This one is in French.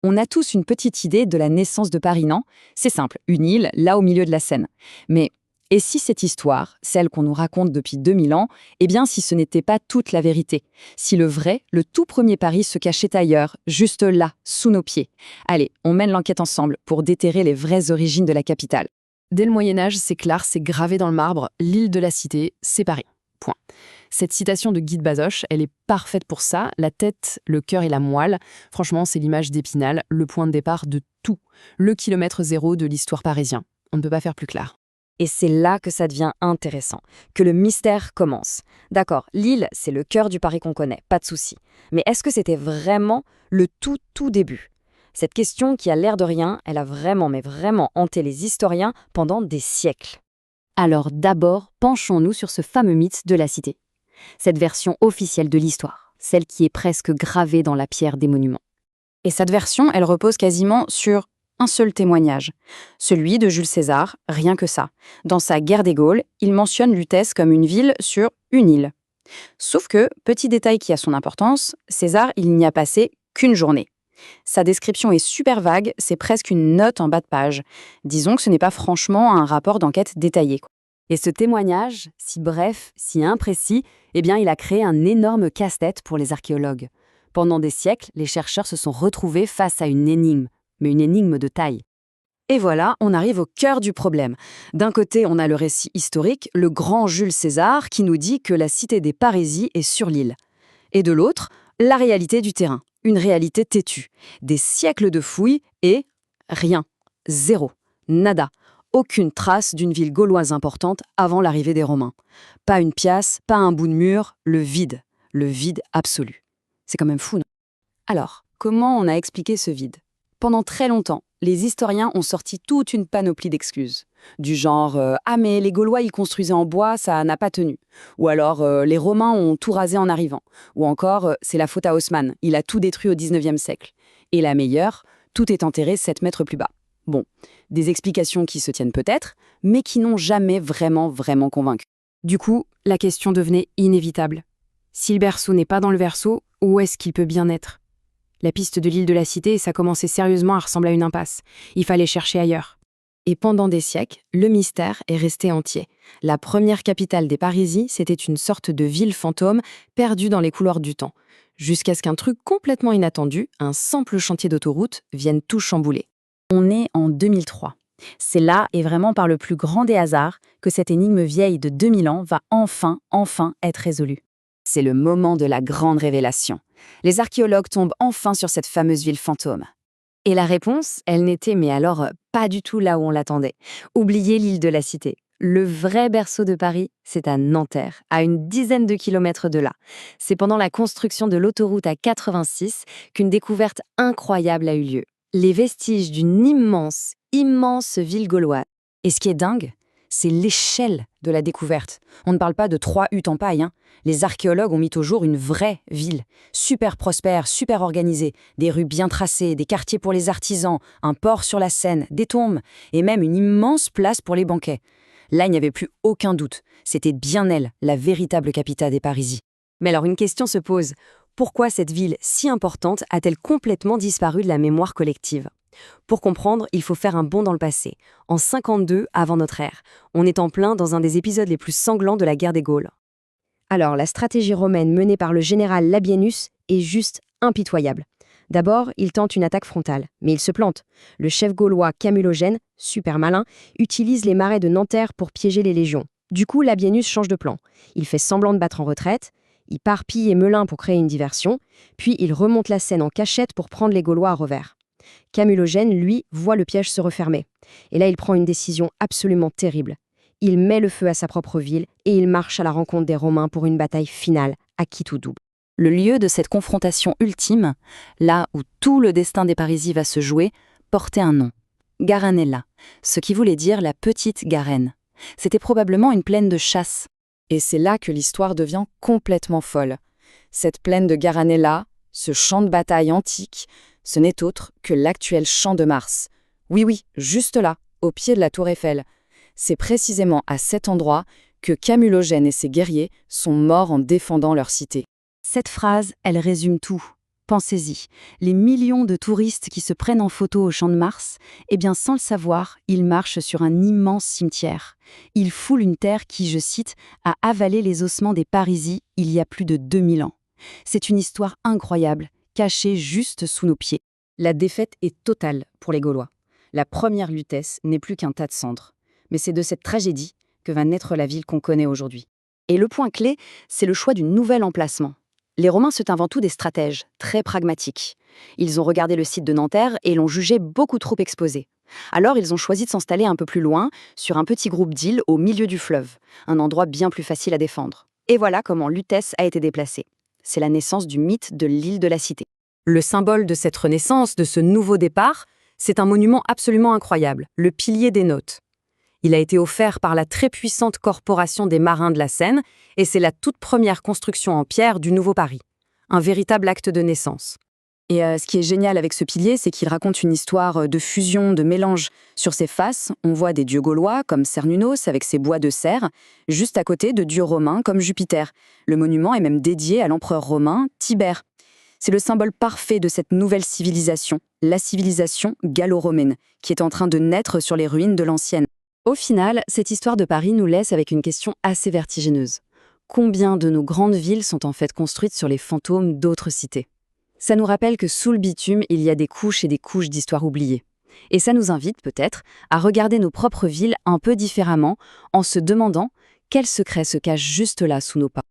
On a tous une petite idée de la naissance de Paris, non? C'est simple, une île, là au milieu de la Seine. Mais et si cette histoire, celle qu'on nous raconte depuis 2000 ans, eh bien si ce n'était pas toute la vérité? Si le vrai, le tout premier Paris se cachait ailleurs, juste là, sous nos pieds? Allez, on mène l'enquête ensemble pour déterrer les vraies origines de la capitale. Dès le Moyen-Âge, c'est clair, c'est gravé dans le marbre, l'île de la Cité, c'est Paris. Point. Cette citation de Guy de Bazoches, elle est parfaite pour ça. La tête, le cœur et la moelle. Franchement, c'est l'image d'Épinal, le point de départ de tout. Le kilomètre zéro de l'histoire parisienne. On ne peut pas faire plus clair. Et c'est là que ça devient intéressant, que le mystère commence. D'accord, l'île, c'est le cœur du Paris qu'on connaît, pas de souci. Mais est-ce que c'était vraiment le tout début? Cette question qui a l'air de rien, elle a vraiment, mais vraiment hanté les historiens pendant des siècles. Alors d'abord, penchons-nous sur ce fameux mythe de la cité. Cette version officielle de l'histoire, celle qui est presque gravée dans la pierre des monuments. Et cette version, elle repose quasiment sur un seul témoignage, celui de Jules César, rien que ça. Dans sa Guerre des Gaules, il mentionne Lutèce comme une ville sur une île. Sauf que, petit détail qui a son importance, César, il n'y a passé qu'une journée. Sa description est super vague, c'est presque une note en bas de page. Disons que ce n'est pas franchement un rapport d'enquête détaillé. Et ce témoignage, si bref, si imprécis, eh bien il a créé un énorme casse-tête pour les archéologues. Pendant des siècles, les chercheurs se sont retrouvés face à une énigme, mais une énigme de taille. Et voilà, on arrive au cœur du problème. D'un côté, on a le récit historique, le grand Jules César, qui nous dit que la cité des Parisis est sur l'île. Et de l'autre, la réalité du terrain, une réalité têtue. Des siècles de fouilles et rien, zéro, nada. Aucune trace d'une ville gauloise importante avant l'arrivée des Romains. Pas une pièce, pas un bout de mur, le vide absolu. C'est quand même fou, non? Alors, comment on a expliqué ce vide? Pendant très longtemps, les historiens ont sorti toute une panoplie d'excuses. Du genre « Ah mais les Gaulois ils construisaient en bois, ça n'a pas tenu ». Ou alors « Les Romains ont tout rasé en arrivant ». Ou encore « C'est la faute à Haussmann, il a tout détruit au 19e siècle ». Et la meilleure, tout est enterré 7 mètres plus bas. Bon, des explications qui se tiennent peut-être, mais qui n'ont jamais vraiment convaincu. Du coup, la question devenait inévitable. Si le berceau n'est pas dans le verso, où est-ce qu'il peut bien être? La piste de l'île de la Cité, ça commençait sérieusement à ressembler à une impasse. Il fallait chercher ailleurs. Et pendant des siècles, le mystère est resté entier. La première capitale des Parisis, c'était une sorte de ville fantôme perdue dans les couloirs du temps, jusqu'à ce qu'un truc complètement inattendu, un simple chantier d'autoroute, vienne tout chambouler. On est en 2003. C'est là, et vraiment par le plus grand des hasards, que cette énigme vieille de 2000 ans va enfin être résolue. C'est le moment de la grande révélation. Les archéologues tombent enfin sur cette fameuse ville fantôme. Et la réponse, elle n'était mais alors pas du tout là où on l'attendait. Oubliez l'île de la Cité. Le vrai berceau de Paris, c'est à Nanterre, à une dizaine de kilomètres de là. C'est pendant la construction de l'autoroute A86 qu'une découverte incroyable a eu lieu. Les vestiges d'une immense ville gauloise. Et ce qui est dingue, c'est l'échelle de la découverte. On ne parle pas de 3 huttes en paille, hein. Les archéologues ont mis au jour une vraie ville, super prospère, super organisée, des rues bien tracées, des quartiers pour les artisans, un port sur la Seine, des tombes, et même une immense place pour les banquets. Là, il n'y avait plus aucun doute, c'était bien elle, la véritable capitale des Parisis. Mais alors une question se pose, pourquoi cette ville si importante a-t-elle complètement disparu de la mémoire collective ? Pour comprendre, il faut faire un bond dans le passé. En 52 avant notre ère, on est en plein dans un des épisodes les plus sanglants de la guerre des Gaules. Alors, la stratégie romaine menée par le général Labienus est juste impitoyable. D'abord, il tente une attaque frontale, mais il se plante. Le chef gaulois Camulogène, super malin, utilise les marais de Nanterre pour piéger les légions. Du coup, Labienus change de plan. Il fait semblant de battre en retraite, il part piller Melun pour créer une diversion, puis il remonte la Seine en cachette pour prendre les Gaulois à revers. Camulogène, lui, voit le piège se refermer. Et là, il prend une décision absolument terrible. Il met le feu à sa propre ville et il marche à la rencontre des Romains pour une bataille finale, à quitte ou double. Le lieu de cette confrontation ultime, là où tout le destin des Parisis va se jouer, portait un nom. Garannella, ce qui voulait dire la petite Garenne. C'était probablement une plaine de chasse. Et c'est là que l'histoire devient complètement folle. Cette plaine de Garannella, ce champ de bataille antique, ce n'est autre que l'actuel champ de Mars. Oui, juste là, au pied de la tour Eiffel. C'est précisément à cet endroit que Camulogène et ses guerriers sont morts en défendant leur cité. Cette phrase, elle résume tout. Pensez-y, les millions de touristes qui se prennent en photo au Champ de Mars, eh bien sans le savoir, ils marchent sur un immense cimetière. Ils foulent une terre qui, je cite, a avalé les ossements des Parisis il y a plus de 2000 ans. C'est une histoire incroyable, cachée juste sous nos pieds. La défaite est totale pour les Gaulois. La première Lutèce n'est plus qu'un tas de cendres. Mais c'est de cette tragédie que va naître la ville qu'on connaît aujourd'hui. Et le point clé, c'est le choix du nouvel emplacement. Les Romains sont avant tout des stratèges, très pragmatiques. Ils ont regardé le site de Nanterre et l'ont jugé beaucoup trop exposé. Alors ils ont choisi de s'installer un peu plus loin, sur un petit groupe d'îles au milieu du fleuve, un endroit bien plus facile à défendre. Et voilà comment Lutèce a été déplacée. C'est la naissance du mythe de l'île de la Cité. Le symbole de cette renaissance, de ce nouveau départ, c'est un monument absolument incroyable, le pilier des Nautes. Il a été offert par la très puissante Corporation des Marins de la Seine et c'est la toute première construction en pierre du Nouveau Paris. Un véritable acte de naissance. Et ce qui est génial avec ce pilier, c'est qu'il raconte une histoire de fusion, de mélange. Sur ses faces, on voit des dieux gaulois comme Cernunnos avec ses bois de cerf, juste à côté de dieux romains comme Jupiter. Le monument est même dédié à l'empereur romain Tibère. C'est le symbole parfait de cette nouvelle civilisation, la civilisation gallo-romaine, qui est en train de naître sur les ruines de l'ancienne. Au final, cette histoire de Paris nous laisse avec une question assez vertigineuse. Combien de nos grandes villes sont en fait construites sur les fantômes d'autres cités? Ça nous rappelle que sous le bitume, il y a des couches et des couches d'histoires oubliées. Et ça nous invite peut-être à regarder nos propres villes un peu différemment, en se demandant quel secret se cache juste là sous nos pas.